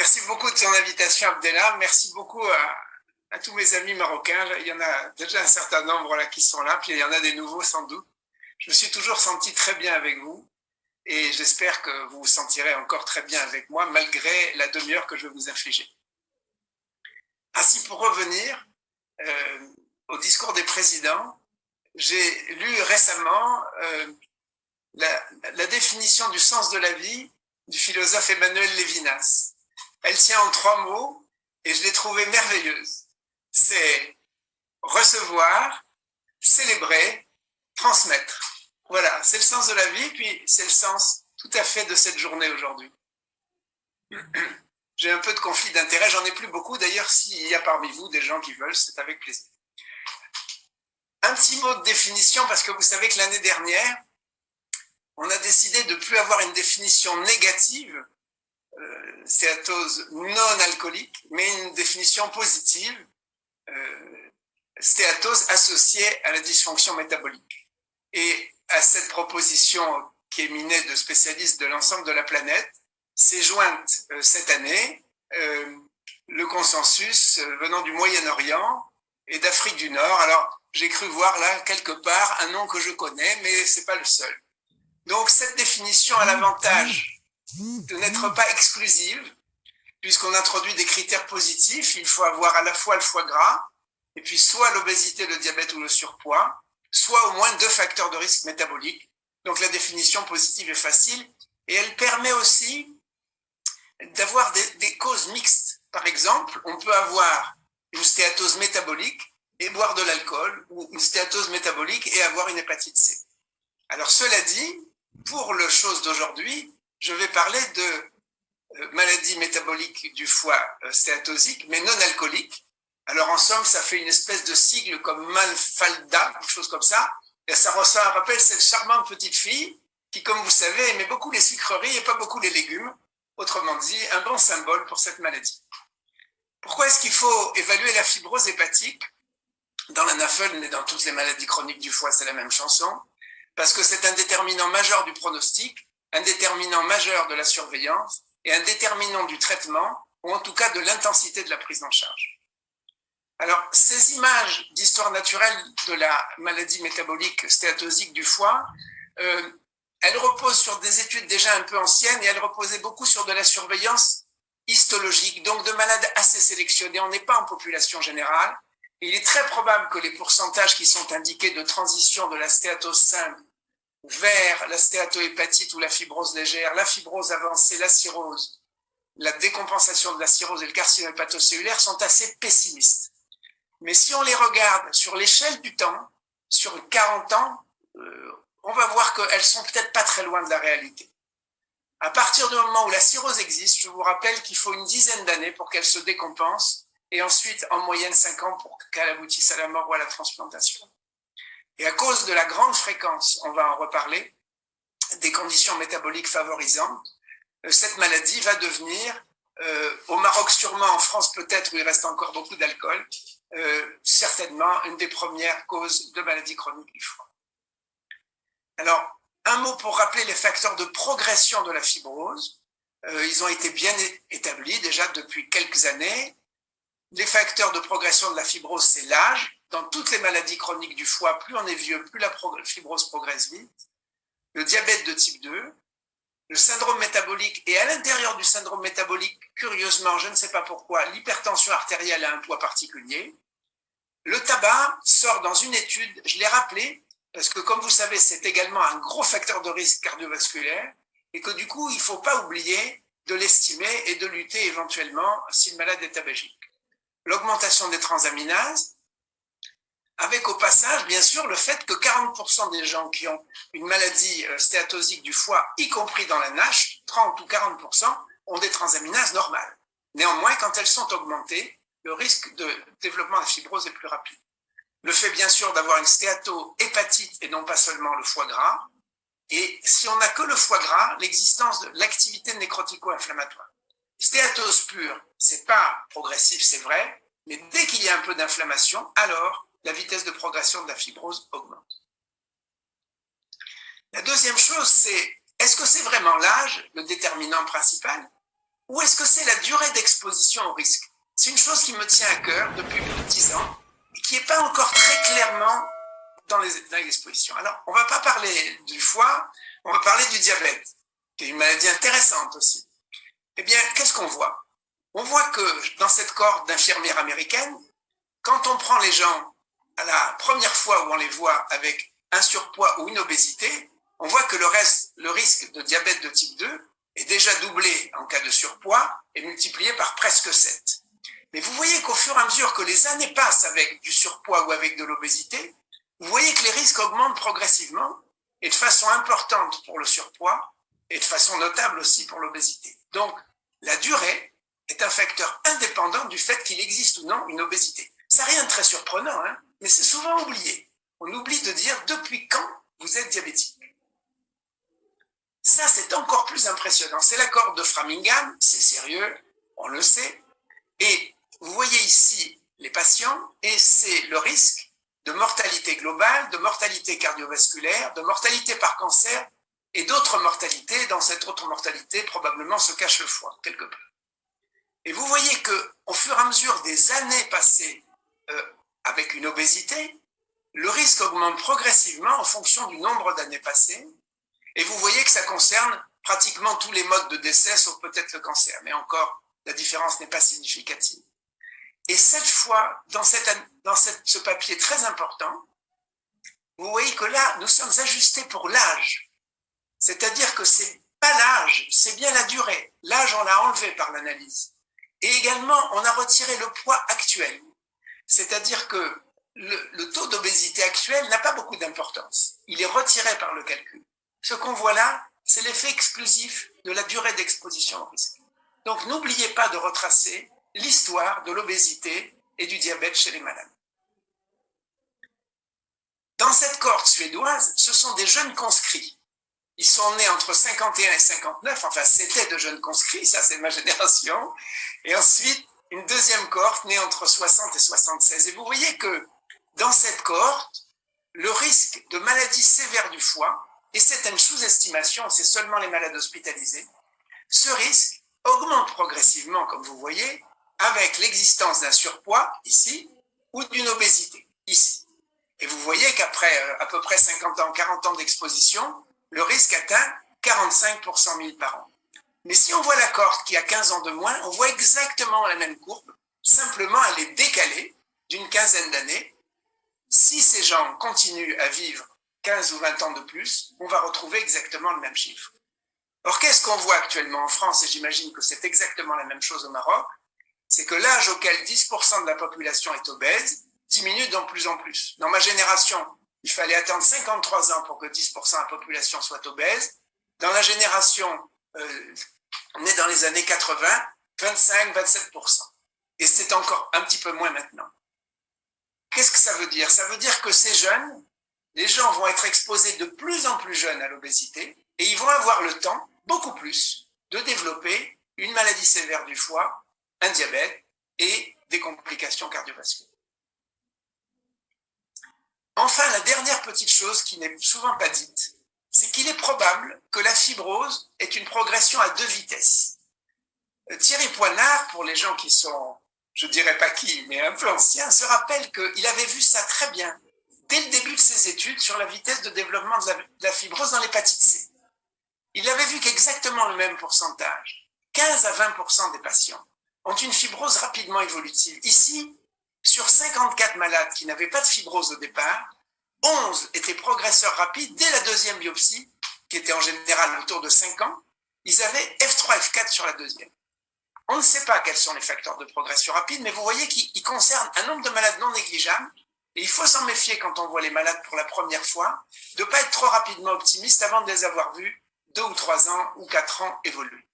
Merci beaucoup de ton invitation, Abdellah. Merci beaucoup à tous mes amis marocains. Il y en a déjà un certain nombre là qui sont là, puis il y en a des nouveaux sans doute. Je me suis toujours senti très bien avec vous et j'espère que vous vous sentirez encore très bien avec moi malgré la demi-heure que je vais vous infliger. Ainsi, pour revenir au discours des présidents, j'ai lu récemment la définition du sens de la vie du philosophe Emmanuel Lévinas. Elle tient en 3 mots et je l'ai trouvée merveilleuse. C'est recevoir, célébrer, transmettre. Voilà, c'est le sens de la vie, puis c'est le sens tout à fait de cette journée aujourd'hui. J'ai un peu de conflit d'intérêt, j'en ai plus beaucoup. D'ailleurs, s'il y a parmi vous des gens qui veulent, c'est avec plaisir. Un petit mot de définition, parce que vous savez que l'année dernière, on a décidé de ne plus avoir une définition négative, stéatose non alcoolique, mais une définition positive, stéatose associée à la dysfonction métabolique. Et à cette proposition qui éminait de spécialistes de l'ensemble de la planète, s'est jointe cette année le consensus venant du Moyen-Orient et d'Afrique du Nord. Alors, j'ai cru voir là, quelque part, un nom que je connais, mais ce n'est pas le seul. Donc, cette définition a l'avantage de n'être pas exclusive, puisqu'on introduit des critères positifs. Il faut avoir à la fois le foie gras, et puis soit l'obésité, le diabète ou le surpoids, soit au moins 2 facteurs de risque métabolique. Donc, la définition positive est facile, et elle permet aussi d'avoir des causes mixtes. Par exemple, on peut avoir une stéatose métabolique et boire de l'alcool, ou une stéatose métabolique et avoir une hépatite C. Alors, cela dit, pour le chose d'aujourd'hui, je vais parler de maladie métabolique du foie stéatosique, mais non alcoolique. Alors, en somme, ça fait une espèce de sigle comme Malfalda, quelque chose comme ça. Et ça rappelle cette charmante petite fille qui, comme vous savez, aimait beaucoup les sucreries et pas beaucoup les légumes. Autrement dit, un bon symbole pour cette maladie. Pourquoi est-ce qu'il faut évaluer la fibrose hépatique? Dans la NAFLD, mais dans toutes les maladies chroniques du foie, c'est la même chanson. Parce que c'est un déterminant majeur du pronostic, un déterminant majeur de la surveillance et un déterminant du traitement, ou en tout cas de l'intensité de la prise en charge. Alors, ces images d'histoire naturelle de la maladie métabolique stéatosique du foie, elles reposent sur des études déjà un peu anciennes et elles reposaient beaucoup sur de la surveillance histologique, donc de malades assez sélectionnés. On n'est pas en population générale. Et il est très probable que les pourcentages qui sont indiqués de transition de la stéatose simple vers la stéatohépatite ou la fibrose légère, la fibrose avancée, la cirrhose, la décompensation de la cirrhose et le carcinome hépatocellulaire sont assez pessimistes. Mais si on les regarde sur l'échelle du temps, sur 40 ans, on va voir qu'elles sont peut-être pas très loin de la réalité. À partir du moment où la cirrhose existe, je vous rappelle qu'il faut une dizaine d'années pour qu'elle se décompense et ensuite en moyenne 5 ans pour qu'elle aboutisse à la mort ou à la transplantation. Et à cause de la grande fréquence, on va en reparler, des conditions métaboliques favorisantes, cette maladie va devenir, au Maroc sûrement, en France peut-être où il reste encore beaucoup d'alcool, certainement une des premières causes de maladie chronique du foie. Alors, un mot pour rappeler les facteurs de progression de la fibrose. Ils ont été bien établis déjà depuis quelques années. Les facteurs de progression de la fibrose, c'est l'âge. Dans toutes les maladies chroniques du foie, plus on est vieux, plus la fibrose progresse vite. Le diabète de type 2, le syndrome métabolique, et à l'intérieur du syndrome métabolique, curieusement, je ne sais pas pourquoi, l'hypertension artérielle a un poids particulier. Le tabac sort dans une étude, je l'ai rappelé, parce que comme vous savez, c'est également un gros facteur de risque cardiovasculaire, et que du coup, il ne faut pas oublier de l'estimer et de lutter éventuellement si le malade est tabagique. L'augmentation des transaminases, avec au passage, bien sûr, le fait que 40% des gens qui ont une maladie stéatosique du foie, y compris dans la NASH, 30 ou 40%, ont des transaminases normales. Néanmoins, quand elles sont augmentées, le risque de développement de fibrose est plus rapide. Le fait, bien sûr, d'avoir une stéatohépatite et non pas seulement le foie gras. Et si on n'a que le foie gras, l'existence de l'activité nécrotico-inflammatoire. Stéatose pure, c'est pas progressif, c'est vrai, mais dès qu'il y a un peu d'inflammation, alors la vitesse de progression de la fibrose augmente. La deuxième chose, c'est, est-ce que c'est vraiment l'âge le déterminant principal? ou est-ce que c'est la durée d'exposition au risque? C'est une chose qui me tient à cœur depuis plus de 10 ans et qui n'est pas encore très clairement dans les expositions. Alors, on ne va pas parler du foie, on va parler du diabète, qui est une maladie intéressante aussi. Eh bien, qu'est-ce qu'on voit? On voit que dans cette cohorte d'infirmières américaines, quand on prend les gens à la première fois où on les voit avec un surpoids ou une obésité, on voit que le risque de diabète de type 2 est déjà doublé en cas de surpoids et multiplié par presque 7. Mais vous voyez qu'au fur et à mesure que les années passent avec du surpoids ou avec de l'obésité, vous voyez que les risques augmentent progressivement et de façon importante pour le surpoids et de façon notable aussi pour l'obésité. Donc, la durée est un facteur indépendant du fait qu'il existe ou non une obésité. Ça n'a rien de très surprenant, hein, mais c'est souvent oublié. On oublie de dire depuis quand vous êtes diabétique. Ça, c'est encore plus impressionnant. C'est la cohorte de Framingham, c'est sérieux, on le sait. Et vous voyez ici les patients et c'est le risque de mortalité globale, de mortalité cardiovasculaire, de mortalité par cancer et d'autres mortalités. Dans cette autre mortalité, probablement se cache le foie, quelque peu. Et vous voyez qu'au fur et à mesure des années passées avec une obésité, le risque augmente progressivement en fonction du nombre d'années passées. Et vous voyez que ça concerne pratiquement tous les modes de décès, sauf peut-être le cancer. Mais encore, la différence n'est pas significative. Et cette fois, dans ce papier très important, vous voyez que là, nous sommes ajustés pour l'âge. C'est-à-dire que c'est pas l'âge, c'est bien la durée. L'âge, on l'a enlevé par l'analyse. Et également, on a retiré le poids actuel. C'est-à-dire que le taux d'obésité actuel n'a pas beaucoup d'importance. Il est retiré par le calcul. Ce qu'on voit là, c'est l'effet exclusif de la durée d'exposition au risque. Donc, n'oubliez pas de retracer l'histoire de l'obésité et du diabète chez les malades. Dans cette cohorte suédoise, ce sont des jeunes conscrits. Ils sont nés entre 51 et 59, enfin c'était de jeunes conscrits, ça c'est ma génération. Et ensuite, une deuxième cohorte née entre 60 et 76. Et vous voyez que dans cette cohorte, le risque de maladie sévère du foie, et c'est une sous-estimation, c'est seulement les malades hospitalisés, ce risque augmente progressivement, comme vous voyez, avec l'existence d'un surpoids, ici, ou d'une obésité, ici. Et vous voyez qu'après à peu près 50 ans, 40 ans d'exposition, le risque atteint 45 pour 100 000 par an. Mais si on voit la cohorte qui a 15 ans de moins, on voit exactement la même courbe, simplement elle est décalée d'une quinzaine d'années. Si ces gens continuent à vivre 15 ou 20 ans de plus, on va retrouver exactement le même chiffre. Or, qu'est-ce qu'on voit actuellement en France, et j'imagine que c'est exactement la même chose au Maroc, c'est que l'âge auquel 10% de la population est obèse diminue de plus en plus. Dans ma génération, il fallait attendre 53 ans pour que 10% de la population soit obèse. Dans la génération née dans les années 80, 25-27%. Et c'est encore un petit peu moins maintenant. Qu'est-ce que ça veut dire? Ça veut dire que ces jeunes, les gens vont être exposés de plus en plus jeunes à l'obésité et ils vont avoir le temps, beaucoup plus, de développer une maladie sévère du foie, un diabète et des complications cardiovasculaires. Enfin, la dernière petite chose qui n'est souvent pas dite, c'est qu'il est probable que la fibrose est une progression à 2 vitesses. Thierry Poinard, pour les gens qui sont, je dirais pas qui, mais un peu anciens, se rappelle qu'il avait vu ça très bien dès le début de ses études sur la vitesse de développement de la fibrose dans l'hépatite C. Il avait vu qu'exactement le même pourcentage, 15 à 20% des patients, ont une fibrose rapidement évolutive. Ici, sur 54 malades qui n'avaient pas de fibrose au départ, 11 étaient progresseurs rapides dès la deuxième biopsie, qui était en général autour de 5 ans. Ils avaient F3, F4 sur la deuxième. On ne sait pas quels sont les facteurs de progression rapide, mais vous voyez qu'ils concernent un nombre de malades non négligeable. Et il faut s'en méfier quand on voit les malades pour la première fois, de ne pas être trop rapidement optimiste avant de les avoir vus 2 ou 3 ans ou 4 ans évoluer.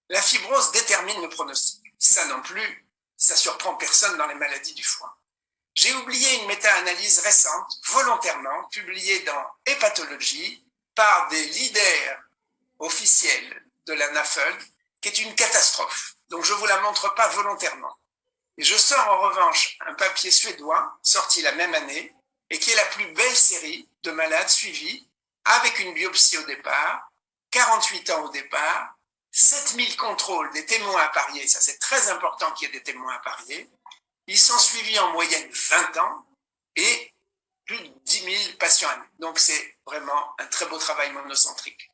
La fibrose détermine le pronostic. Ça non plus, ça surprend personne dans les maladies du foie. J'ai oublié une méta-analyse récente, volontairement, publiée dans Hépatologie par des leaders officiels de la NAFLD, qui est une catastrophe. Donc je ne vous la montre pas volontairement. Et je sors en revanche un papier suédois, sorti la même année, et qui est la plus belle série de malades suivis, avec une biopsie au départ, 48 ans au départ, 7000 contrôles des témoins appariés, ça c'est très important qu'il y ait des témoins appariés. Ils sont suivis en moyenne 20 ans et plus de 10 000 patients annuels. Donc c'est vraiment un très beau travail monocentrique.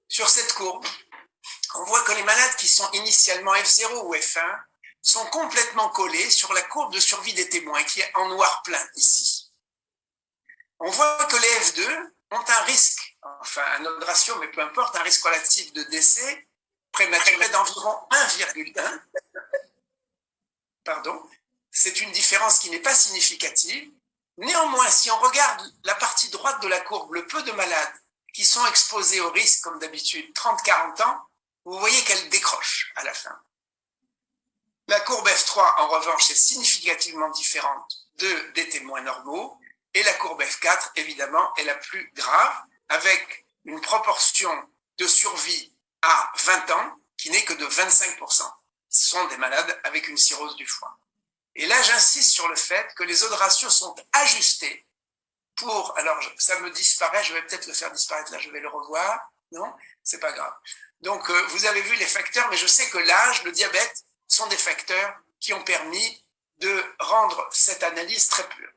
Sur cette courbe, on voit que les malades qui sont initialement F0 ou F1 sont complètement collés sur la courbe de survie des témoins qui est en noir plein ici. On voit que les F2 ont un risque, enfin un autre ratio, mais peu importe, un risque relatif de décès prématuré d'environ 1,1. Pardon. C'est une différence qui n'est pas significative. Néanmoins, si on regarde la partie droite de la courbe, le peu de malades qui sont exposés au risque, comme d'habitude, 30-40 ans, vous voyez qu'elle décroche à la fin. La courbe F3, en revanche, est significativement différente des témoins normaux, et la courbe F4, évidemment, est la plus grave, avec une proportion de survie à 20 ans qui n'est que de 25%. Ce sont des malades avec une cirrhose du foie. Et là, j'insiste sur le fait que les autres ratios sont ajustés pour... Alors, ça me disparaît, je vais peut-être le faire disparaître là, je vais le revoir. Non, c'est pas grave. Donc, vous avez vu les facteurs, mais je sais que l'âge, le diabète, sont des facteurs qui ont permis de rendre cette analyse très pure.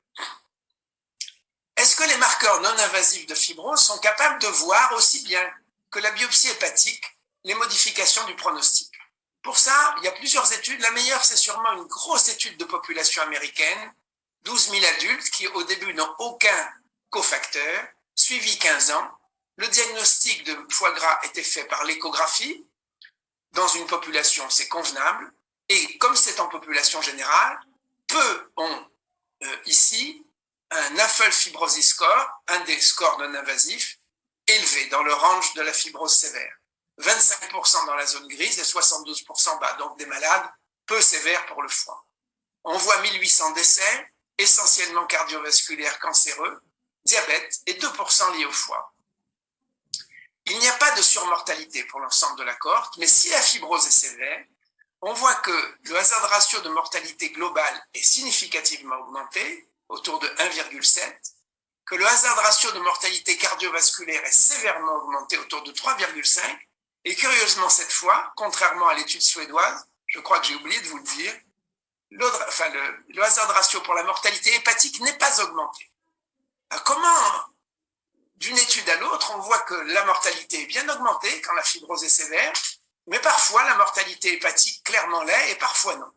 Est-ce que les marqueurs non invasifs de fibrose sont capables de voir aussi bien que la biopsie hépatique les modifications du pronostic? Pour ça, il y a plusieurs études. La meilleure, c'est sûrement une grosse étude de population américaine, 12 000 adultes qui, au début, n'ont aucun cofacteur, suivis 15 ans. Le diagnostic de foie gras était fait par l'échographie. Dans une population, c'est convenable. Et comme c'est en population générale, peu ont ici un NAFLD fibrosis score, un des scores non invasifs, élevé dans le range de la fibrose sévère. 25% dans la zone grise et 72% bas, donc des malades peu sévères pour le foie. On voit 1800 décès, essentiellement cardiovasculaires cancéreux, diabète et 2% liés au foie. Il n'y a pas de surmortalité pour l'ensemble de la cohorte, mais si la fibrose est sévère, on voit que le hazard ratio de mortalité globale est significativement augmenté, autour de 1,7, que le hazard ratio de mortalité cardiovasculaire est sévèrement augmenté, autour de 3,5, et curieusement cette fois, contrairement à l'étude suédoise, je crois que j'ai oublié de vous le dire, le hazard ratio pour la mortalité hépatique n'est pas augmenté. Alors comment, d'une étude à l'autre, on voit que la mortalité est bien augmentée quand la fibrose est sévère, mais parfois la mortalité hépatique clairement l'est et parfois non.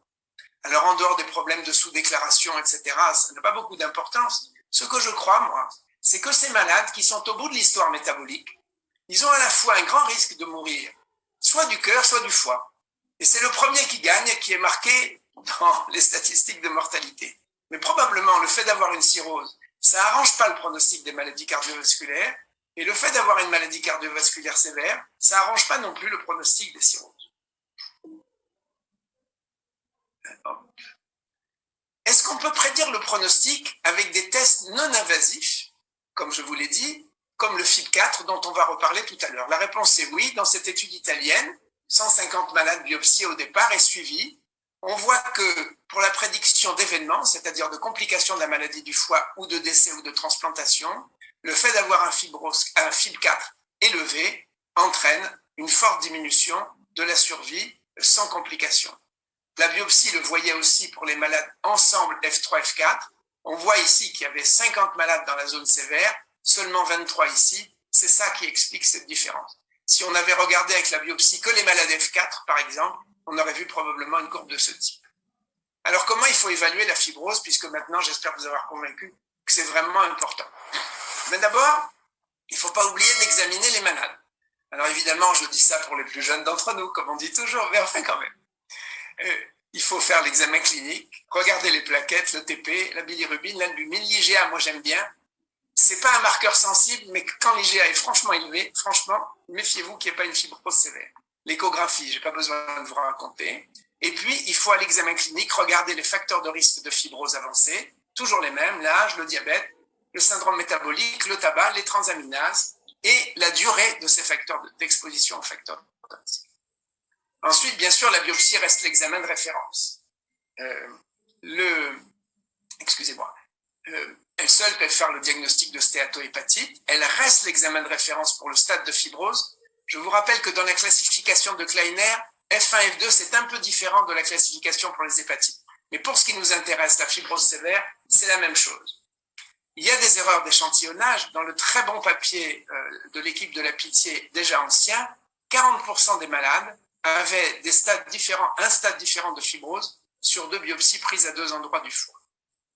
Alors en dehors des problèmes de sous-déclaration, etc., ça n'a pas beaucoup d'importance. Ce que je crois, moi, c'est que ces malades qui sont au bout de l'histoire métabolique, ils ont à la fois un grand risque de mourir, soit du cœur, soit du foie. Et c'est le premier qui gagne et qui est marqué dans les statistiques de mortalité. Mais probablement, le fait d'avoir une cirrhose, ça n'arrange pas le pronostic des maladies cardiovasculaires. Et le fait d'avoir une maladie cardiovasculaire sévère, ça n'arrange pas non plus le pronostic des cirrhoses. Est-ce qu'on peut prédire le pronostic avec des tests non invasifs, comme je vous l'ai dit, comme le FIB4 dont on va reparler tout à l'heure? La réponse est oui. Dans cette étude italienne, 150 malades biopsiés au départ et suivis, on voit que pour la prédiction d'événements, c'est-à-dire de complications de la maladie du foie ou de décès ou de transplantation, le fait d'avoir un FIB4 élevé entraîne une forte diminution de la survie sans complications. La biopsie le voyait aussi pour les malades ensemble F3, F4. On voit ici qu'il y avait 50 malades dans la zone sévère, seulement 23 ici. C'est ça qui explique cette différence. Si on avait regardé avec la biopsie que les malades F4, par exemple, on aurait vu probablement une courbe de ce type. Alors, comment il faut évaluer la fibrose, puisque maintenant, j'espère vous avoir convaincu que c'est vraiment important. Mais d'abord, il ne faut pas oublier d'examiner les malades. Alors évidemment, je dis ça pour les plus jeunes d'entre nous, comme on dit toujours, mais enfin quand même. Il faut faire l'examen clinique, regarder les plaquettes, le TP, la bilirubine, l'albumine, l'IgA, moi j'aime bien. C'est pas un marqueur sensible, mais quand l'IgA est franchement élevé, franchement, méfiez-vous qu'il n'y ait pas une fibrose sévère. L'échographie, j'ai pas besoin de vous raconter. Et puis, il faut à l'examen clinique regarder les facteurs de risque de fibrose avancée, toujours les mêmes, l'âge, le diabète, le syndrome métabolique, le tabac, les transaminases et la durée de ces facteurs d'exposition aux facteurs de potentiel. Ensuite, bien sûr, la biopsie reste l'examen de référence. Elle seule peut faire le diagnostic de stéatohépatite. Elle reste l'examen de référence pour le stade de fibrose. Je vous rappelle que dans la classification classification de Kleiner, F1, F2, c'est un peu différent de la classification pour les hépatites. Mais pour ce qui nous intéresse, la fibrose sévère, c'est la même chose. Il y a des erreurs d'échantillonnage. Dans le très bon papier de l'équipe de la Pitié, déjà ancien, 40% des malades avaient des stades différents, un stade différent de fibrose sur 2 biopsies prises à 2 endroits du foie.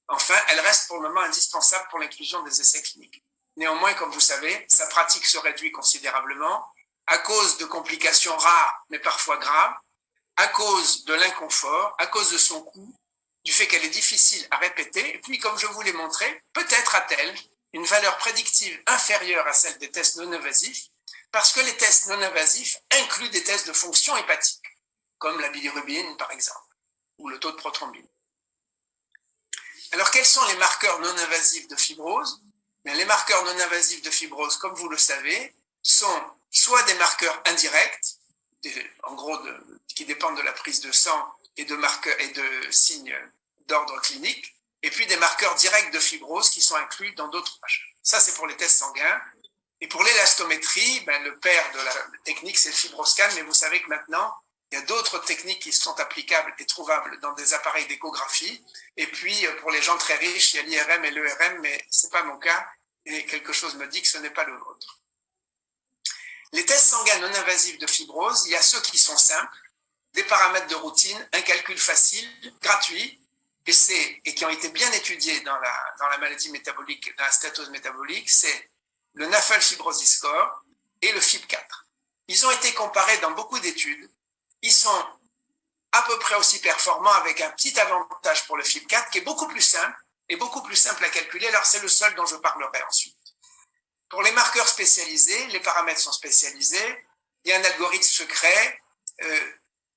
Enfin, elle reste pour le moment indispensable pour l'inclusion des essais cliniques. Néanmoins, comme vous savez, sa pratique se réduit considérablement à cause de complications rares, mais parfois graves, à cause de l'inconfort, à cause de son coût, du fait qu'elle est difficile à répéter, et puis, comme je vous l'ai montré, peut-être a-t-elle une valeur prédictive inférieure à celle des tests non invasifs, parce que les tests non invasifs incluent des tests de fonction hépatique, comme la bilirubine, par exemple, ou le taux de prothrombine. Alors, quels sont les marqueurs non invasifs de fibrose? Bien, les marqueurs non invasifs de fibrose, comme vous le savez, sont soit des marqueurs indirects, en gros qui dépendent de la prise de sang et de signes d'ordre clinique, et puis des marqueurs directs de fibrose qui sont inclus dans d'autres pages. Ça, c'est pour les tests sanguins. Et pour l'élastométrie, le père de la technique, c'est le fibroscan, mais vous savez que maintenant, il y a d'autres techniques qui sont applicables et trouvables dans des appareils d'échographie. Et puis, pour les gens très riches, il y a l'IRM et l'ERM, mais ce n'est pas mon cas. Et quelque chose me dit que ce n'est pas le vôtre. Les tests sanguins non invasifs de fibrose, il y a ceux qui sont simples, des paramètres de routine, un calcul facile, gratuit, et qui ont été bien étudiés dans la maladie métabolique, dans la stéatose métabolique, c'est le NAFLD Fibrosis Score et le FIB4. Ils ont été comparés dans beaucoup d'études. Ils sont à peu près aussi performants avec un petit avantage pour le FIB4 qui est beaucoup plus simple et beaucoup plus simple à calculer. Alors, c'est le seul dont je parlerai ensuite. Pour les marqueurs spécialisés, les paramètres sont spécialisés. Il y a un algorithme secret.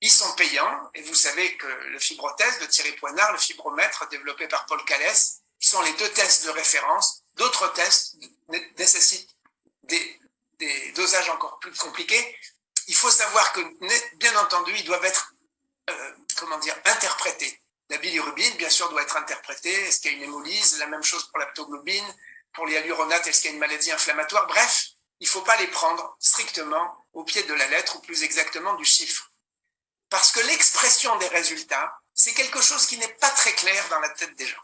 Ils sont payants. Et vous savez que le fibrotest de Thierry Poinard, le fibromètre développé par Paul Callès, sont les 2 tests de référence. D'autres tests nécessitent des dosages encore plus compliqués. Il faut savoir que, bien entendu, ils doivent être interprétés. La bilirubine, bien sûr, doit être interprétée. Est-ce qu'il y a une hémolyse? La même chose pour l'aptoglobine. Pour les hyaluronates, est-ce qu'il y a une maladie inflammatoire? Bref, il ne faut pas les prendre strictement au pied de la lettre, ou plus exactement du chiffre. Parce que l'expression des résultats, c'est quelque chose qui n'est pas très clair dans la tête des gens.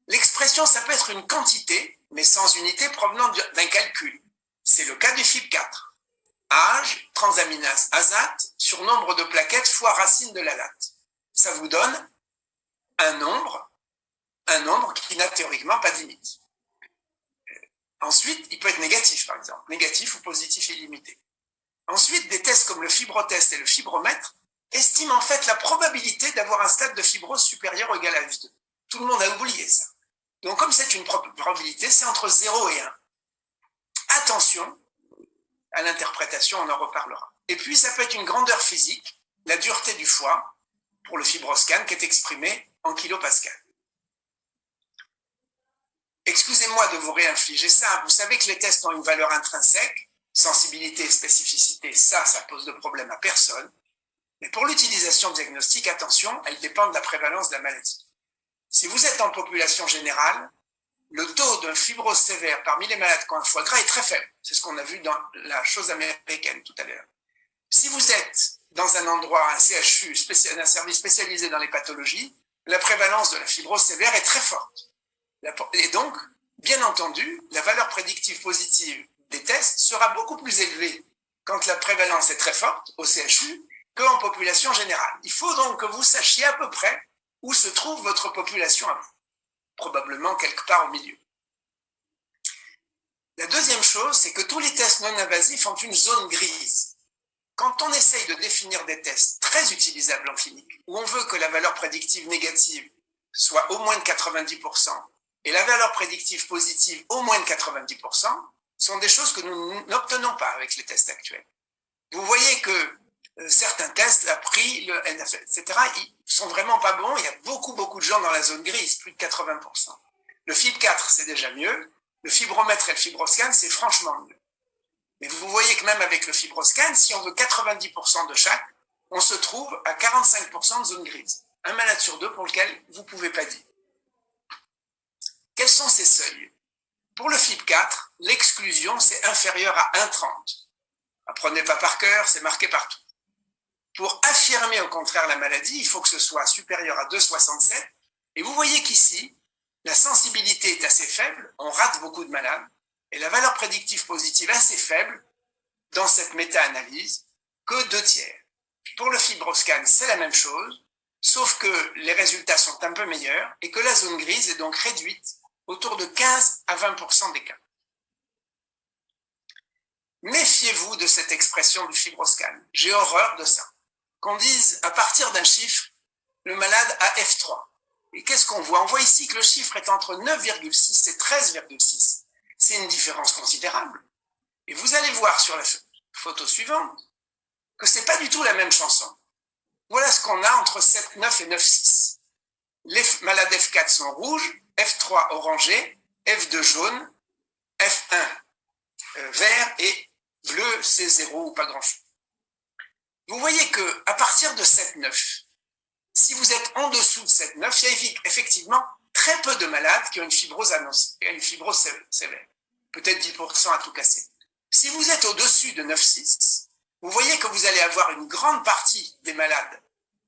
L'expression, ça peut être une quantité, mais sans unité provenant d'un calcul. C'est le cas du FIB4. Âge, transaminase azate, sur nombre de plaquettes fois racine de la latte. Ça vous donne un nombre qui n'a théoriquement pas de limite. Ensuite, il peut être négatif, par exemple, négatif ou positif illimité. Ensuite, des tests comme le fibrotest et le fibromètre estiment en fait la probabilité d'avoir un stade de fibrose supérieur ou égal à F2. Tout le monde a oublié ça. Donc, comme c'est une probabilité, c'est entre 0 et 1. Attention à l'interprétation, on en reparlera. Et puis, ça peut être une grandeur physique, la dureté du foie, pour le fibroscan, qui est exprimée en kilopascal. Excusez-moi de vous réinfliger ça. Vous savez que les tests ont une valeur intrinsèque, sensibilité et spécificité, ça pose de problème à personne. Mais pour l'utilisation diagnostique, attention, elle dépend de la prévalence de la maladie. Si vous êtes en population générale, le taux de fibrose sévère parmi les malades qui ont un foie gras est très faible. C'est ce qu'on a vu dans la chose américaine tout à l'heure. Si vous êtes dans un endroit, un CHU, un service spécialisé dans les pathologies, la prévalence de la fibrose sévère est très forte. Et donc, bien entendu, la valeur prédictive positive des tests sera beaucoup plus élevée quand la prévalence est très forte au CHU qu'en population générale. Il faut donc que vous sachiez à peu près où se trouve votre population à vous. Probablement quelque part au milieu. La deuxième chose, c'est que tous les tests non invasifs ont une zone grise. Quand on essaye de définir des tests très utilisables en clinique, où on veut que la valeur prédictive négative soit au moins de 90%, et la valeur prédictive positive au moins de 90%, sont des choses que nous n'obtenons pas avec les tests actuels. Vous voyez que certains tests, la PRI, le NFL, etc., ils sont vraiment pas bons. Il y a beaucoup de gens dans la zone grise, plus de 80%. Le FIB4, c'est déjà mieux. Le fibromètre et le fibroscan, c'est franchement mieux. Mais vous voyez que même avec le fibroscan, si on veut 90% de chaque, on se trouve à 45% de zone grise. Un malade sur 2 pour lequel vous ne pouvez pas dire. Quels sont ces seuils? Pour le FIB4, l'exclusion, c'est inférieur à 1,30. Apprenez pas par cœur, c'est marqué partout. Pour affirmer au contraire la maladie, il faut que ce soit supérieur à 2,67. Et vous voyez qu'ici, la sensibilité est assez faible, on rate beaucoup de malades, et la valeur prédictive positive assez faible dans cette méta-analyse, que 2 tiers. Pour le FibroScan, c'est la même chose, sauf que les résultats sont un peu meilleurs et que la zone grise est donc réduite autour de 15 à 20% des cas. Méfiez-vous de cette expression du FibroScan. J'ai horreur de ça. Qu'on dise à partir d'un chiffre, le malade a F3. Et qu'est-ce qu'on voit? On voit ici que le chiffre est entre 9,6 et 13,6. C'est une différence considérable. Et vous allez voir sur la photo suivante que c'est pas du tout la même chanson. Voilà ce qu'on a entre 7,9 et 9,6. Les malades F4 sont rouges, F3 orangé, F2 jaune, F1 vert et bleu, c'est 0 ou pas grand-chose. Vous voyez que à partir de 7,9, si vous êtes en dessous de 7,9, il y a effectivement très peu de malades qui ont une fibrose annoncée, une fibrose sévère. Peut-être 10% à tout casser. Si vous êtes au-dessus de 9,6, vous voyez que vous allez avoir une grande partie des malades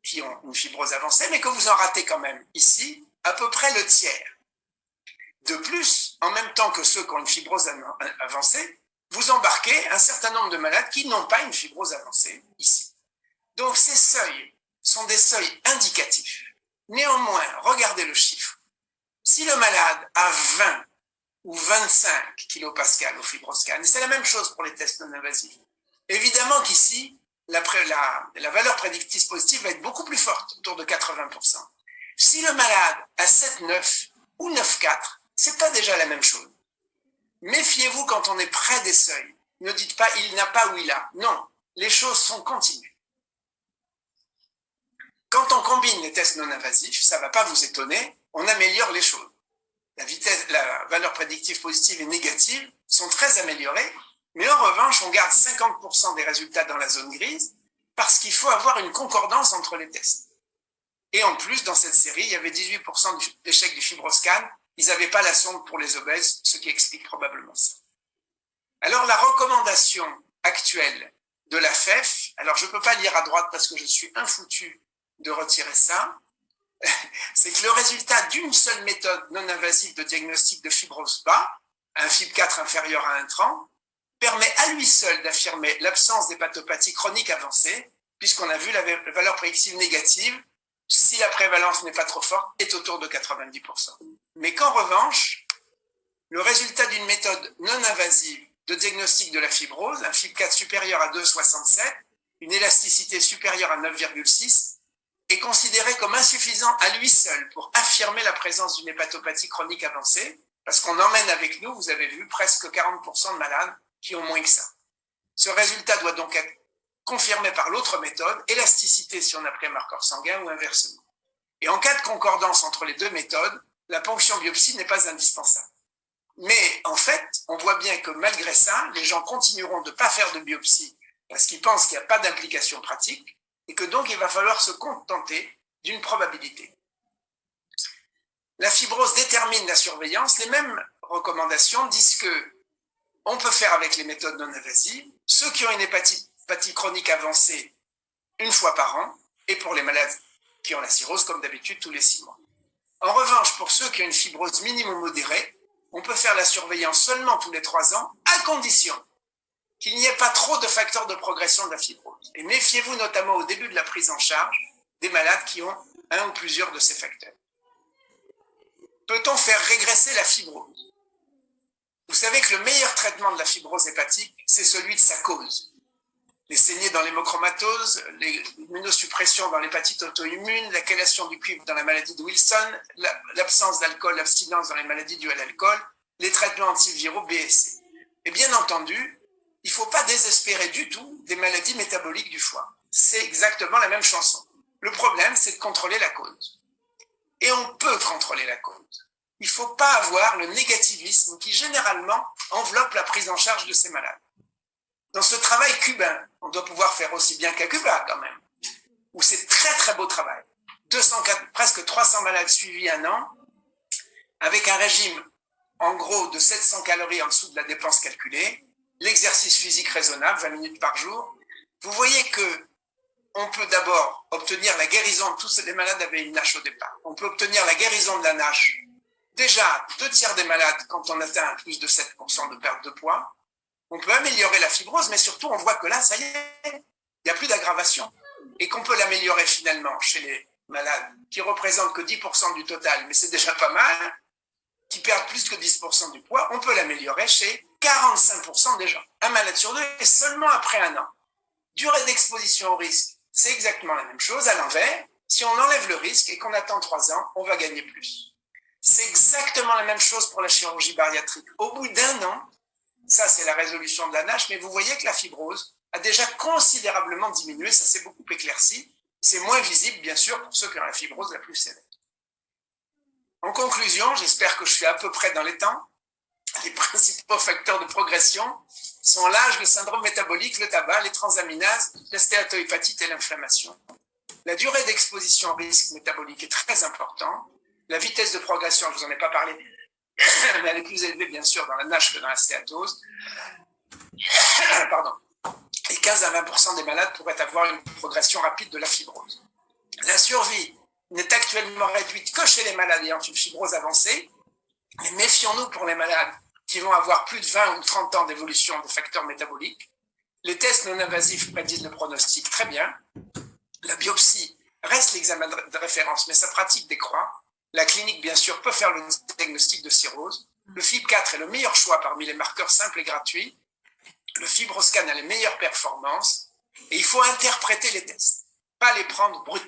qui ont une fibrose avancée, mais que vous en ratez quand même ici à peu près le tiers. De plus, en même temps que ceux qui ont une fibrose avancée, vous embarquez un certain nombre de malades qui n'ont pas une fibrose avancée ici. Donc ces seuils sont des seuils indicatifs. Néanmoins, regardez le chiffre. Si le malade a 20 ou 25 kilopascal au FibroScan, et c'est la même chose pour les tests non invasifs, évidemment qu'ici, la valeur prédictive positive va être beaucoup plus forte, autour de 80%. Si le malade a 7,9 ou 9,4, c'est pas déjà la même chose. Méfiez-vous quand on est près des seuils. Ne dites pas il n'a pas ou il a. Non, les choses sont continues. Quand on combine les tests non invasifs, ça ne va pas vous étonner, on améliore les choses. La valeur prédictive positive et négative sont très améliorées, mais en revanche, on garde 50% des résultats dans la zone grise parce qu'il faut avoir une concordance entre les tests. Et en plus, dans cette série, il y avait 18% d'échecs du FibroScan. Ils n'avaient pas la sonde pour les obèses, ce qui explique probablement ça. Alors, la recommandation actuelle de la FEF, alors je ne peux pas lire à droite parce que je suis infoutu de retirer ça, c'est que le résultat d'une seule méthode non invasive de diagnostic de fibrose bas, un FIB4 inférieur à 1,30, permet à lui seul d'affirmer l'absence d'hépatopathie chronique avancée, puisqu'on a vu la valeur prédictive négative, si la prévalence n'est pas trop forte, est autour de 90%. Mais qu'en revanche, le résultat d'une méthode non invasive de diagnostic de la fibrose, un FIB4 supérieur à 2,67, une élasticité supérieure à 9,6, est considéré comme insuffisant à lui seul pour affirmer la présence d'une hépatopathie chronique avancée, parce qu'on emmène avec nous, vous avez vu, presque 40% de malades qui ont moins que ça. Ce résultat doit donc être confirmé par l'autre méthode, élasticité si on a pris un marqueur sanguin ou inversement. Et en cas de concordance entre les deux méthodes, la ponction biopsie n'est pas indispensable. Mais en fait, on voit bien que malgré ça, les gens continueront de ne pas faire de biopsie parce qu'ils pensent qu'il n'y a pas d'implication pratique et que donc il va falloir se contenter d'une probabilité. La fibrose détermine la surveillance. Les mêmes recommandations disent que on peut faire avec les méthodes non invasives, ceux qui ont une hépatie chronique avancée une fois par an, et pour les malades qui ont la cirrhose, comme d'habitude, tous les 6 mois. En revanche, pour ceux qui ont une fibrose minime modérée, on peut faire la surveillance seulement tous les 3 ans, à condition qu'il n'y ait pas trop de facteurs de progression de la fibrose. Et méfiez-vous notamment au début de la prise en charge des malades qui ont un ou plusieurs de ces facteurs. Peut-on faire régresser la fibrose? Vous savez que le meilleur traitement de la fibrose hépatique, c'est celui de sa cause. Les saignées dans l'hémochromatose, l'immunosuppression dans l'hépatite auto-immune, la chélation du cuivre dans la maladie de Wilson, l'absence d'alcool, l'abstinence dans les maladies dues à l'alcool, les traitements antiviraux B et C. Et bien entendu, il ne faut pas désespérer du tout des maladies métaboliques du foie. C'est exactement la même chanson. Le problème, c'est de contrôler la cause. Et on peut contrôler la cause. Il ne faut pas avoir le négativisme qui généralement enveloppe la prise en charge de ces malades. Dans ce travail cubain, on doit pouvoir faire aussi bien qu'à Cuba quand même, où c'est très très beau travail. Presque 300 malades suivis 1 an, avec un régime en gros de 700 calories en dessous de la dépense calculée, l'exercice physique raisonnable, 20 minutes par jour. Vous voyez que on peut d'abord obtenir la guérison. Tous les malades avaient une NASH au départ. On peut obtenir la guérison de la NASH. Déjà, 2/3 des malades, quand on atteint plus de 7% de perte de poids, on peut améliorer la fibrose, mais surtout, on voit que là, ça y est, il n'y a plus d'aggravation. Et qu'on peut l'améliorer finalement chez les malades qui représentent que 10% du total, mais c'est déjà pas mal, qui perdent plus que 10% du poids, on peut l'améliorer chez 45% des gens. Un malade sur deux, et seulement après 1 an. Durée d'exposition au risque, c'est exactement la même chose. À l'envers, si on enlève le risque et qu'on attend 3 ans, on va gagner plus. C'est exactement la même chose pour la chirurgie bariatrique. Au bout d'1 an, ça c'est la résolution de la NASH, mais vous voyez que la fibrose a déjà considérablement diminué, ça s'est beaucoup éclairci. C'est moins visible, bien sûr, pour ceux qui ont la fibrose la plus sévère. En conclusion, j'espère que je suis à peu près dans les temps. Les principaux facteurs de progression sont l'âge, le syndrome métabolique, le tabac, les transaminases, la stéatohépatite et l'inflammation. La durée d'exposition au risque métabolique est très importante. La vitesse de progression, je ne vous en ai pas parlé, mais elle est plus élevée, bien sûr, dans la NASH que dans la stéatose. Pardon. Et 15 à 20% des malades pourraient avoir une progression rapide de la fibrose. La survie n'est actuellement réduite que chez les malades ayant une fibrose avancée, mais méfions-nous pour les malades qui vont avoir plus de 20 ou 30 ans d'évolution des facteurs métaboliques. Les tests non invasifs prédisent le pronostic très bien. La biopsie reste l'examen de référence, mais sa pratique décroît. La clinique, bien sûr, peut faire le diagnostic de cirrhose. Le FibRT est le meilleur choix parmi les marqueurs simples et gratuits. Le FibroScan a les meilleures performances. Et il faut interpréter les tests, pas les prendre bruts.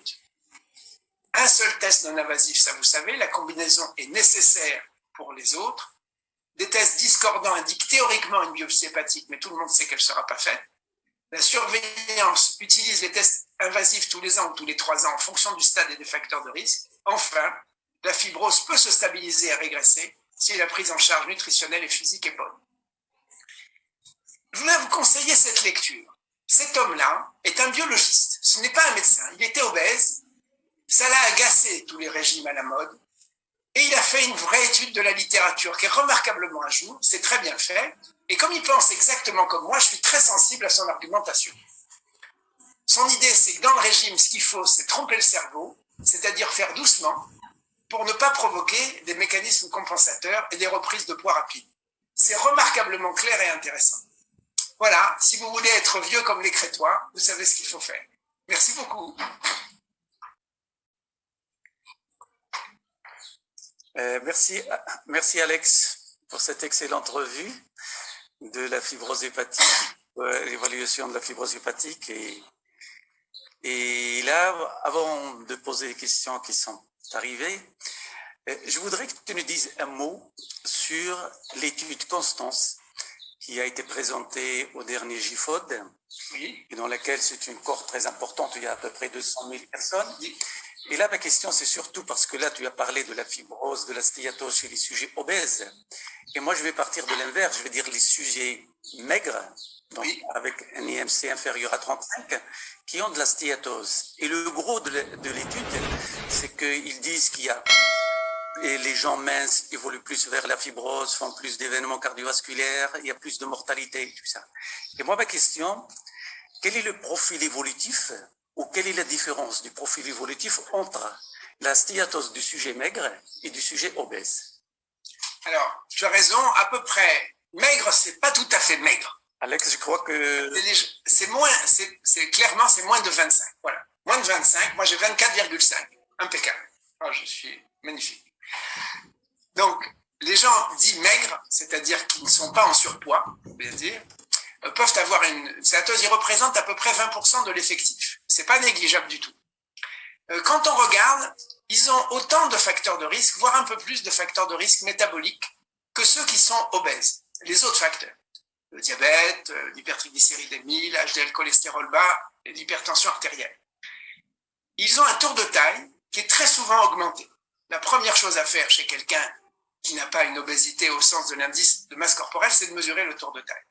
Un seul test non invasif, ça vous savez, la combinaison est nécessaire pour les autres. Des tests discordants indiquent théoriquement une biopsie hépatique, mais tout le monde sait qu'elle ne sera pas faite. La surveillance utilise les tests invasifs tous les ans ou tous les 3 ans en fonction du stade et des facteurs de risque. Enfin, la fibrose peut se stabiliser et régresser si la prise en charge nutritionnelle et physique est bonne. Je voulais vous conseiller cette lecture. Cet homme-là est un biologiste, ce n'est pas un médecin. Il était obèse, ça l'a agacé tous les régimes à la mode, et il a fait une vraie étude de la littérature qui est remarquablement à jour, c'est très bien fait, et comme il pense exactement comme moi, je suis très sensible à son argumentation. Son idée, c'est que dans le régime, ce qu'il faut, c'est tromper le cerveau, c'est-à-dire faire doucement, pour ne pas provoquer des mécanismes compensateurs et des reprises de poids rapides. C'est remarquablement clair et intéressant. Voilà, si vous voulez être vieux comme les Crétois, vous savez ce qu'il faut faire. Merci beaucoup. Merci Alex pour cette excellente revue de la fibrose hépatique, l'évaluation de la fibrose hépatique. Et là, avant de poser les questions qui sont arrivées, je voudrais que tu nous dises un mot sur l'étude Constance qui a été présentée au dernier GIFOD, oui, et dans laquelle c'est une cohorte très importante, il y a à peu près 200 000 personnes. oui. Et là, ma question, c'est surtout parce que là, tu as parlé de la fibrose, de la stéatose chez les sujets obèses. Et moi, je vais partir de l'inverse, je vais dire les sujets maigres, donc Oui. avec un IMC inférieur à 35, qui ont de la stéatose. Et le gros de l'étude, c'est qu'ils disent qu'il y a et les gens minces évoluent plus vers la fibrose, font plus d'événements cardiovasculaires, il y a plus de mortalité, tout ça. Et moi, ma question, quel est le profil évolutif ou quelle est la différence du profil évolutif entre la stéatose du sujet maigre et du sujet obèse? Alors, tu as raison, à peu près. Maigre, c'est pas tout à fait maigre. Alex, je crois que... C'est clairement, c'est moins de 25. Voilà. Moins de 25. Moi, j'ai 24,5. Impeccable. Oh, je suis magnifique. Donc, les gens dits maigres, c'est-à-dire qui ne sont pas en surpoids, bien dire, peuvent avoir une stéatose. Ils représentent à peu près 20% de l'effectif. C'est pas négligeable du tout. Quand on regarde, ils ont autant de facteurs de risque, voire un peu plus de facteurs de risque métaboliques que ceux qui sont obèses. Les autres facteurs, le diabète, l'hypertriglycéridémie, l'HDL cholestérol bas et l'hypertension artérielle. Ils ont un tour de taille qui est très souvent augmenté. La première chose à faire chez quelqu'un qui n'a pas une obésité au sens de l'indice de masse corporelle, c'est de mesurer le tour de taille.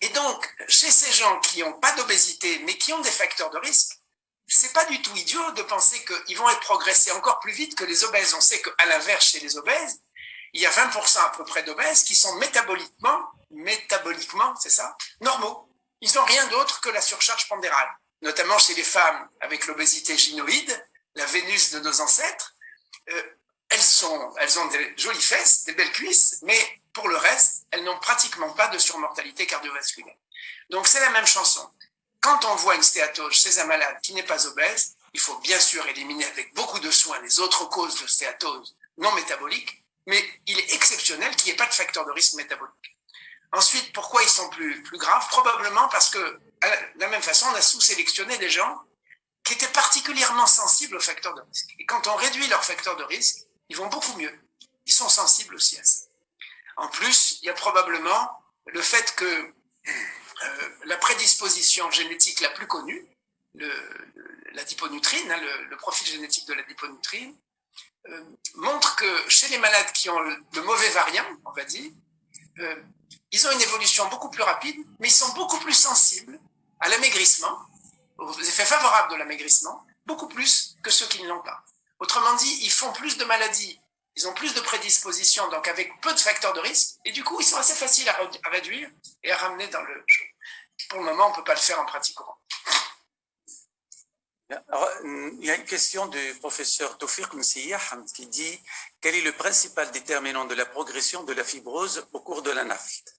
Et donc, chez ces gens qui n'ont pas d'obésité, mais qui ont des facteurs de risque, c'est pas du tout idiot de penser qu'ils vont être progressés encore plus vite que les obèses. On sait qu'à l'inverse, chez les obèses, il y a 20% à peu près d'obèses qui sont métaboliquement, c'est ça, normaux. Ils n'ont rien d'autre que la surcharge pondérale, notamment chez les femmes avec l'obésité gynoïde, la Vénus de nos ancêtres. Elles ont des jolies fesses, des belles cuisses, mais pour le reste, elles n'ont pratiquement pas de surmortalité cardiovasculaire. Donc c'est la même chanson. Quand on voit une stéatose chez un malade qui n'est pas obèse, il faut bien sûr éliminer avec beaucoup de soin les autres causes de stéatose non métaboliques, mais il est exceptionnel qu'il n'y ait pas de facteur de risque métabolique. Ensuite, pourquoi ils sont plus graves? Probablement parce que, de la même façon, on a sous-sélectionné des gens qui étaient particulièrement sensibles aux facteurs de risque. Et quand on réduit leurs facteurs de risque, ils vont beaucoup mieux. Ils sont sensibles aussi à ça. En plus, il y a probablement le fait que la prédisposition génétique la plus connue, la diponutrine, le profil génétique de la diponutrine, montre que chez les malades qui ont le mauvais variant, on va dire, ils ont une évolution beaucoup plus rapide, mais ils sont beaucoup plus sensibles à l'amaigrissement, aux effets favorables de l'amaigrissement, beaucoup plus que ceux qui ne l'ont pas. Autrement dit, ils font plus de maladies, ils ont plus de prédispositions, donc avec peu de facteurs de risque, et du coup, ils sont assez faciles à réduire et à ramener dans le show. Pour le moment, on ne peut pas le faire en pratique courante. Alors, il y a une question du professeur Tawfiq Msiyah qui dit « Quel est le principal déterminant de la progression de la fibrose au cours de la NAFLD ?»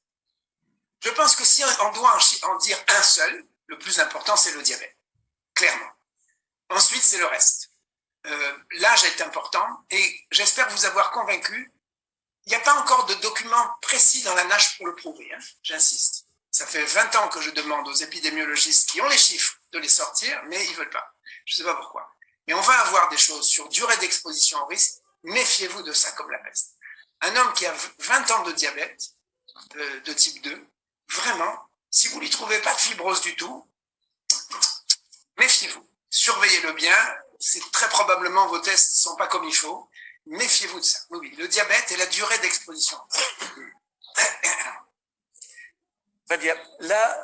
Je pense que si on doit en dire un seul, le plus important, c'est le diabète, clairement. Ensuite, c'est le reste. L'âge est important et j'espère vous avoir convaincu. Il n'y a pas encore de document précis dans la NASH pour le prouver, hein, j'insiste. Ça fait 20 ans que je demande aux épidémiologistes qui ont les chiffres de les sortir, mais ils ne veulent pas. Je ne sais pas pourquoi. Mais on va avoir des choses sur durée d'exposition au risque. Méfiez-vous de ça comme la peste. Un homme qui a 20 ans de diabète, de type 2, vraiment, si vous ne lui trouvez pas de fibrose du tout, méfiez-vous. Surveillez-le bien. C'est très probablement vos tests ne sont pas comme il faut. Méfiez-vous de ça. Oui, le diabète et la durée d'exposition. Très bien. Là,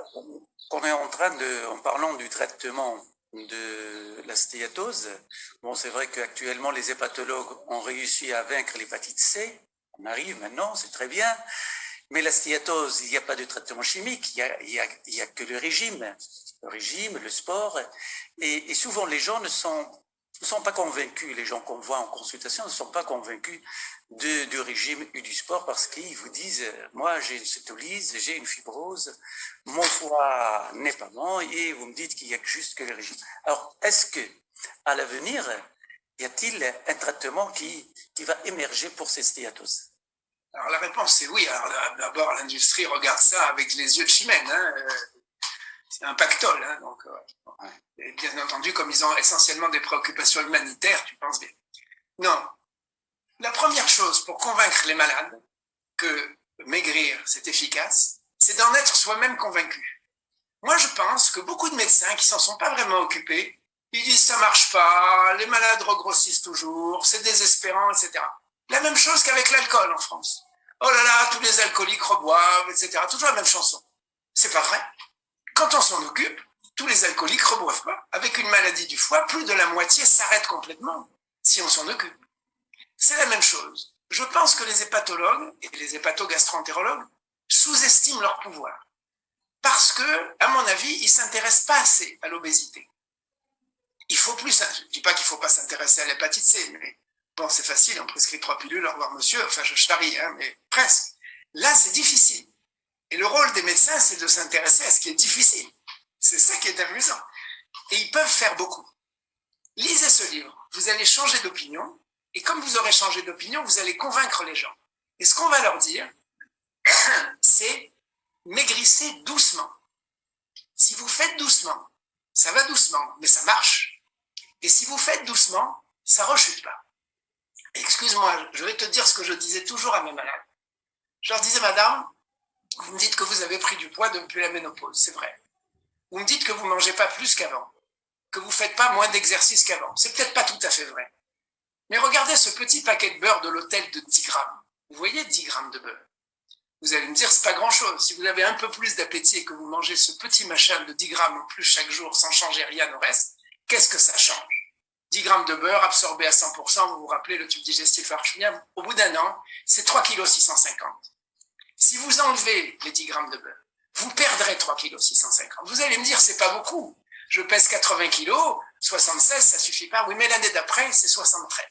on est en parlant du traitement de la stéatose. Bon, c'est vrai qu'actuellement, les hépatologues ont réussi à vaincre l'hépatite C. On arrive maintenant, c'est très bien. Mais la stéatose, il n'y a pas de traitement chimique, il y a que le régime, le sport. Et souvent, les gens ne sont pas convaincus, les gens qu'on voit en consultation ne sont pas convaincus du régime et du sport parce qu'ils vous disent « Moi, j'ai une cétolyse, j'ai une fibrose, mon foie n'est pas bon et vous me dites qu'il n'y a juste que le régime. » Alors, est-ce qu'à l'avenir, y a-t-il un traitement qui va émerger pour ces stéatoses? Alors, la réponse est oui. Alors, d'abord, l'industrie regarde ça avec les yeux de Chimène. Hein. C'est un pactole. Hein, donc, et bien entendu, comme ils ont essentiellement des préoccupations humanitaires, tu penses bien. Non. La première chose pour convaincre les malades que maigrir, c'est efficace, c'est d'en être soi-même convaincu. Moi, je pense que beaucoup de médecins qui s'en sont pas vraiment occupés, ils disent ça marche pas, les malades regrossissent toujours, c'est désespérant, etc. La même chose qu'avec l'alcool en France. Oh là là, tous les alcooliques reboivent, etc. Toujours la même chanson. C'est pas vrai. Quand on s'en occupe, tous les alcooliques reboivent pas. Avec une maladie du foie, plus de la moitié s'arrête complètement si on s'en occupe. C'est la même chose. Je pense que les hépatologues et les hépatogastroentérologues sous-estiment leur pouvoir. Parce que, à mon avis, ils s'intéressent pas assez à l'obésité. Il faut plus, je dis pas qu'il faut pas s'intéresser à l'hépatite C, mais bon, c'est facile, on prescrit 3 pilules, au revoir monsieur, enfin je charrie, hein, mais presque. Là, c'est difficile. Et le rôle des médecins, c'est de s'intéresser à ce qui est difficile. C'est ça qui est amusant. Et ils peuvent faire beaucoup. Lisez ce livre, vous allez changer d'opinion, et comme vous aurez changé d'opinion, vous allez convaincre les gens. Et ce qu'on va leur dire, c'est maigrissez doucement. Si vous faites doucement, ça va doucement, mais ça marche. Et si vous faites doucement, ça rechute pas. Excuse-moi, je vais te dire ce que je disais toujours à mes malades. Je leur disais, madame, vous me dites que vous avez pris du poids depuis la ménopause, c'est vrai. Vous me dites que vous ne mangez pas plus qu'avant, que vous ne faites pas moins d'exercice qu'avant. C'est peut-être pas tout à fait vrai. Mais regardez ce petit paquet de beurre de l'hôtel de 10 grammes. Vous voyez 10 grammes de beurre. Vous allez me dire, c'est pas grand-chose. Si vous avez un peu plus d'appétit et que vous mangez ce petit machin de 10 grammes en plus chaque jour sans changer rien au reste, qu'est-ce que ça change? 10 grammes de beurre absorbé à 100%, vous vous rappelez, le tube digestif marche bien. Au bout d'un an, c'est 3,650 kg. Si vous enlevez les 10 grammes de beurre, vous perdrez 3,650 kg. Vous allez me dire, c'est pas beaucoup. Je pèse 80 kg, 76, ça suffit pas. Oui, mais l'année d'après, c'est 73.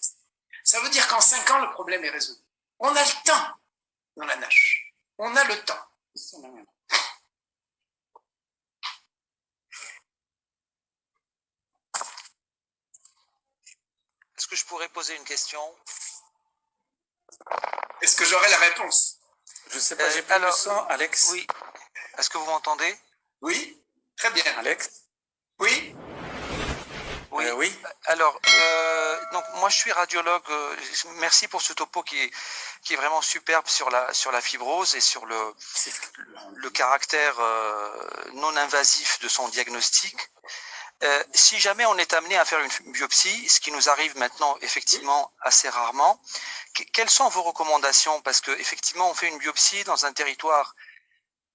Ça veut dire qu'en 5 ans, le problème est résolu. On a le temps dans la nage. On a le temps. Est-ce que je pourrais poser une question? Est-ce que j'aurai la réponse? Je ne sais pas, j'ai plus le son, Alex. Oui. Est-ce que vous m'entendez? Oui, très bien. Alex? Oui. Oui. Oui. Alors, donc moi je suis radiologue. Merci pour ce topo qui est vraiment superbe sur la fibrose et sur le caractère non invasif de son diagnostic. Si jamais on est amené à faire une biopsie, ce qui nous arrive maintenant effectivement assez rarement, quelles sont vos recommandations? Parce que effectivement, on fait une biopsie dans un territoire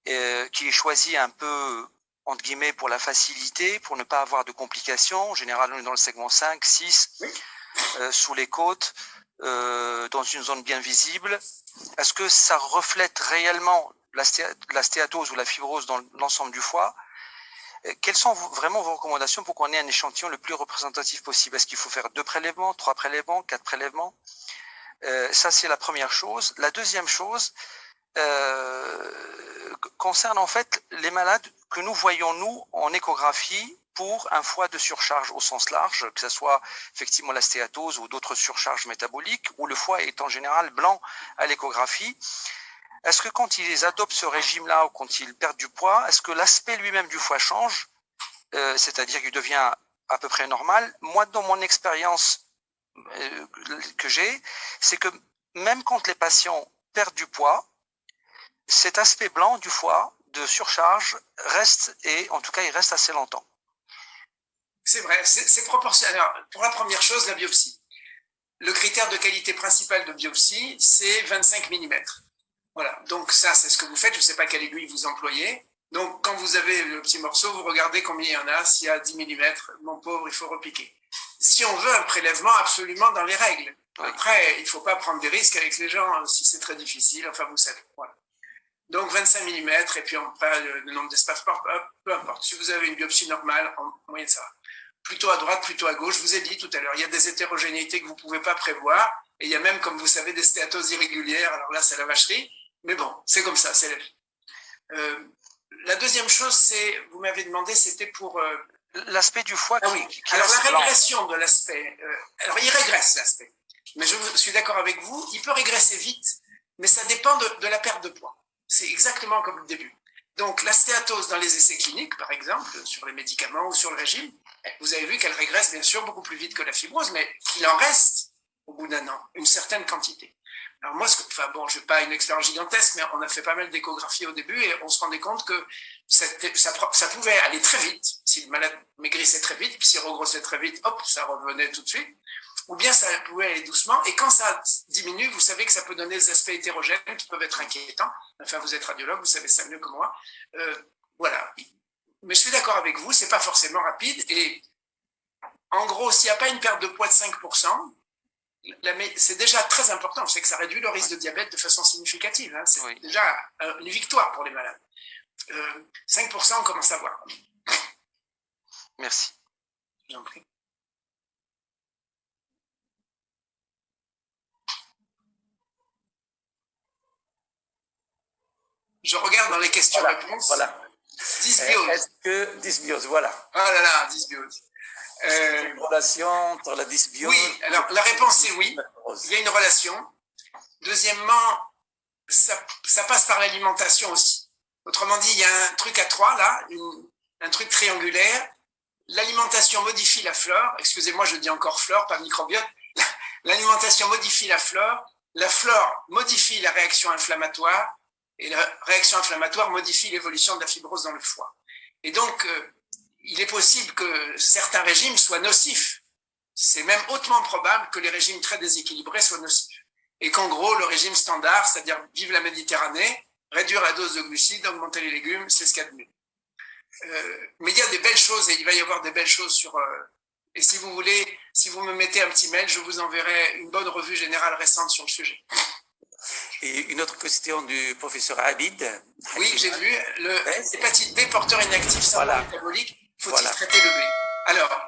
qui est choisi un peu entre guillemets pour la facilité, pour ne pas avoir de complications. En général, on est dans le segment 5, 6, Oui. Sous les côtes, dans une zone bien visible. Est-ce que ça reflète réellement la stéatose ou la fibrose dans l'ensemble du foie? Quelles sont vraiment vos recommandations pour qu'on ait un échantillon le plus représentatif possible? Est-ce qu'il faut faire 2 prélèvements, 3 prélèvements, 4 prélèvements? Ça, c'est la première chose. La deuxième chose concerne en fait les malades que nous voyons, nous, en échographie pour un foie de surcharge au sens large, que ce soit effectivement la stéatose ou d'autres surcharges métaboliques, où le foie est en général blanc à l'échographie. Est-ce que quand ils adoptent ce régime-là ou quand ils perdent du poids, est-ce que l'aspect lui-même du foie change, c'est-à-dire qu'il devient à peu près normal? Moi, dans mon expérience que j'ai, c'est que même quand les patients perdent du poids, cet aspect blanc du foie de surcharge reste, et en tout cas il reste assez longtemps. C'est vrai, c'est proportionnel. Alors, pour la première chose, la biopsie. Le critère de qualité principal de biopsie, c'est 25 mm. Voilà, donc ça, c'est ce que vous faites. Je ne sais pas quelle aiguille vous employez. Donc, quand vous avez le petit morceau, vous regardez combien il y en a. S'il y a 10 mm, mon pauvre, il faut repiquer. Si on veut un prélèvement, absolument dans les règles. Après, il ne faut pas prendre des risques avec les gens si c'est très difficile. Enfin, vous savez. Voilà. Donc, 25 mm, et puis on prend le nombre d'espaces, peu importe. Si vous avez une biopsie normale, en moyenne, ça va. Plutôt à droite, plutôt à gauche. Je vous ai dit tout à l'heure, il y a des hétérogénéités que vous ne pouvez pas prévoir. Et il y a même, comme vous savez, des stéatoses irrégulières. Alors là, c'est la vacherie. Mais bon, c'est comme ça, c'est la vie. La deuxième chose, c'est, vous m'avez demandé, c'était pour... l'aspect du foie qui alors, la régression de l'aspect... alors, il régresse, l'aspect. Mais je suis d'accord avec vous, il peut régresser vite, mais ça dépend de la perte de poids. C'est exactement comme le début. Donc, la stéatose dans les essais cliniques, par exemple, sur les médicaments ou sur le régime, vous avez vu qu'elle régresse bien sûr beaucoup plus vite que la fibrose, mais qu'il en reste, au bout d'un an, une certaine quantité. Alors moi, enfin bon, je n'ai pas une expérience gigantesque, mais on a fait pas mal d'échographies au début et on se rendait compte que ça pouvait aller très vite, si le malade maigrissait très vite, puis s'il regrossait très vite, hop, ça revenait tout de suite. Ou bien ça pouvait aller doucement, et quand ça diminue, vous savez que ça peut donner des aspects hétérogènes qui peuvent être inquiétants. Enfin, vous êtes radiologue, vous savez ça mieux que moi. Voilà. Mais je suis d'accord avec vous, c'est pas forcément rapide, et en gros, s'il n'y a pas une perte de poids de 5%, c'est déjà très important, c'est que ça réduit le risque de diabète de façon significative. Hein. C'est déjà une victoire pour les malades. 5%, on commence à voir. Merci. J'en prie. Je regarde dans les questions-réponses. Voilà. Dysbiose. Est-ce que dysbiose, voilà. Oh là là, dysbiose. Une relation entre la dysbiose. Oui, alors la réponse est oui. Il y a une relation. Deuxièmement, ça passe par l'alimentation aussi. Autrement dit, il y a un truc à 3 là, un truc triangulaire. L'alimentation modifie la flore. Excusez-moi, je dis encore flore, pas microbiote. L'alimentation modifie la flore modifie la réaction inflammatoire et la réaction inflammatoire modifie l'évolution de la fibrose dans le foie. Et donc, il est possible que certains régimes soient nocifs. C'est même hautement probable que les régimes très déséquilibrés soient nocifs. Et qu'en gros, le régime standard, c'est-à-dire vivre la Méditerranée, réduire la dose de glucides, augmenter les légumes, c'est ce qu'il y a de mieux. Mais il y a des belles choses, et il va y avoir des belles choses sur Et si vous voulez, si vous me mettez un petit mail, je vous enverrai une bonne revue générale récente sur le sujet. Et une autre question du professeur Abid. Oui, j'ai vu. L'hépatite B, porteur inactif syndrome métabolique, faut-il traiter le B? Alors,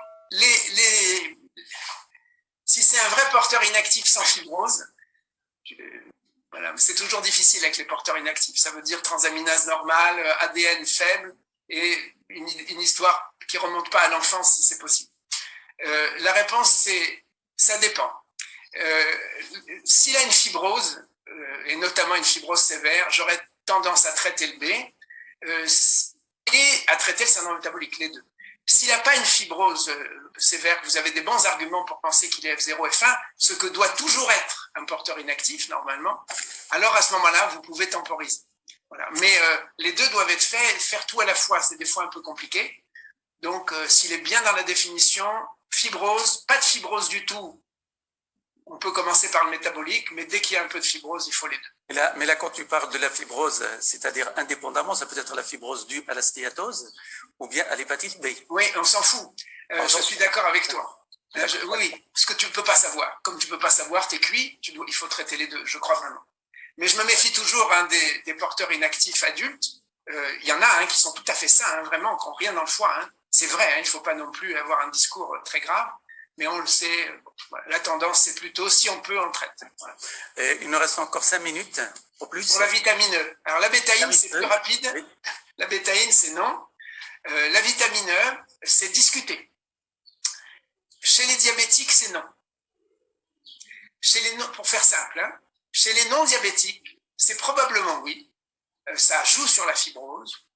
si c'est un vrai porteur inactif sans fibrose, voilà, c'est toujours difficile avec les porteurs inactifs. Ça veut dire transaminase normale, ADN faible et une histoire qui ne remonte pas à l'enfance si c'est possible. La réponse, c'est ça dépend. S'il a une fibrose, et notamment une fibrose sévère, j'aurais tendance à traiter le B et à traiter le syndrome métabolique, les deux. S'il n'a pas une fibrose sévère, vous avez des bons arguments pour penser qu'il est F0, F1, ce que doit toujours être un porteur inactif, normalement, alors à ce moment-là, vous pouvez temporiser. Voilà. Mais les deux doivent être faits, faire tout à la fois, c'est des fois un peu compliqué. Donc, s'il est bien dans la définition, fibrose, pas de fibrose du tout, on peut commencer par le métabolique, mais dès qu'il y a un peu de fibrose, il faut les deux. Mais là, quand tu parles de la fibrose, c'est-à-dire indépendamment, ça peut être la fibrose due à la stéatose ou bien à l'hépatite B. Oui, on s'en fout. Je suis d'accord avec toi. Oui, ce que tu ne peux pas savoir. Comme tu ne peux pas savoir, tu es cuit, il faut traiter les deux, je crois vraiment. Mais je me méfie toujours des porteurs inactifs adultes. Il y en a qui sont tout à fait sains, vraiment, qui n'ont rien dans le foie. C'est vrai, il ne faut pas non plus avoir un discours très grave. Mais on le sait, la tendance, c'est plutôt, si on peut, on traite. Voilà. Il nous reste encore 5 minutes, au plus. Pour la vitamine E. Alors, la bétaïne, c'est plus rapide. Oui. La bétaïne, c'est non. La vitamine E, c'est discuté. Chez les diabétiques, c'est non. Pour faire simple, chez les non-diabétiques, c'est probablement oui. Ça joue sur la fibrose.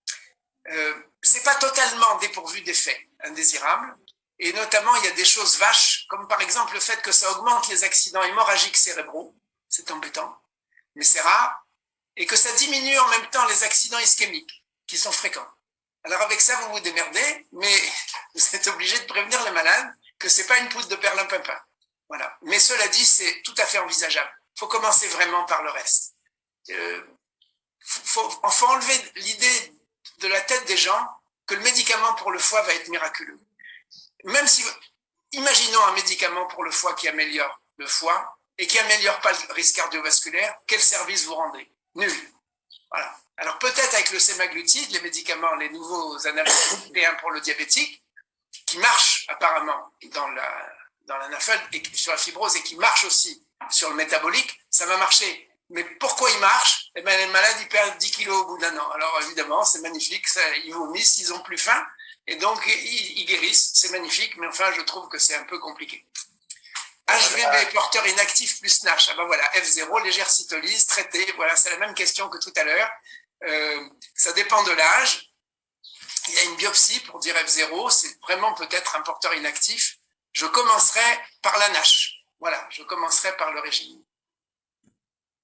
C'est pas totalement dépourvu d'effets indésirables. Et notamment, il y a des choses vaches, comme par exemple le fait que ça augmente les accidents hémorragiques cérébraux. C'est embêtant, mais c'est rare. Et que ça diminue en même temps les accidents ischémiques, qui sont fréquents. Alors avec ça, vous vous démerdez, mais vous êtes obligé de prévenir les malades que c'est pas une poudre de perlimpinpin. Voilà. Mais cela dit, c'est tout à fait envisageable. Il faut commencer vraiment par le reste. Faut enlever l'idée de la tête des gens que le médicament pour le foie va être miraculeux. Même si, imaginons un médicament pour le foie qui améliore le foie et qui améliore pas le risque cardiovasculaire, quel service vous rendez? Nul. Voilà. Alors peut-être avec le sémaglutide, les médicaments, les nouveaux analgésiques pour le diabétique, qui marchent apparemment dans la NAFLD et sur la fibrose et qui marchent aussi sur le métabolique, ça va marcher. Mais pourquoi ils marchent? Eh bien, les malades, ils perdent 10 kilos au bout d'un an. Alors évidemment, c'est magnifique, ils vomissent, ils ont plus faim. Et donc, ils guérissent, c'est magnifique, mais enfin, je trouve que c'est un peu compliqué. HVB, porteur inactif plus NASH. Ah ben voilà, F0, légère cytolyse, traité. Voilà, c'est la même question que tout à l'heure. Ça dépend de l'âge. Il y a une biopsie pour dire F0, c'est vraiment peut-être un porteur inactif. Je commencerai par la NASH. Voilà, je commencerai par le régime.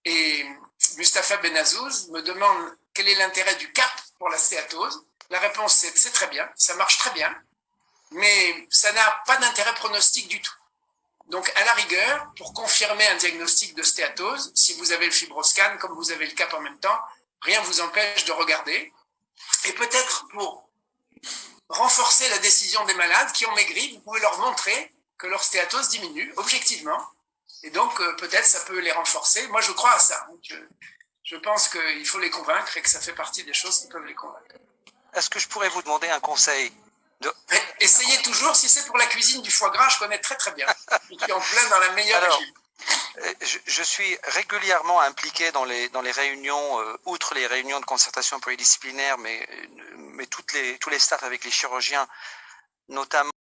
Et Mustapha Benazouz me demande quel est l'intérêt du CAP pour la stéatose. La réponse, c'est très bien, ça marche très bien, mais ça n'a pas d'intérêt pronostic du tout. Donc, à la rigueur, pour confirmer un diagnostic de stéatose, si vous avez le fibroscan, comme vous avez le CAP en même temps, rien ne vous empêche de regarder. Et peut-être pour renforcer la décision des malades qui ont maigri, vous pouvez leur montrer que leur stéatose diminue, objectivement. Et donc, peut-être ça peut les renforcer. Moi, je crois à ça. Je pense qu'il faut les convaincre et que ça fait partie des choses qui peuvent les convaincre. Est-ce que je pourrais vous demander un conseil Essayez toujours, si c'est pour la cuisine du foie gras, je connais très très bien. Et qui est en plein dans la meilleure régime. Je suis régulièrement impliqué dans les réunions, outre les réunions de concertation pluridisciplinaire, mais tous les staffs avec les chirurgiens, notamment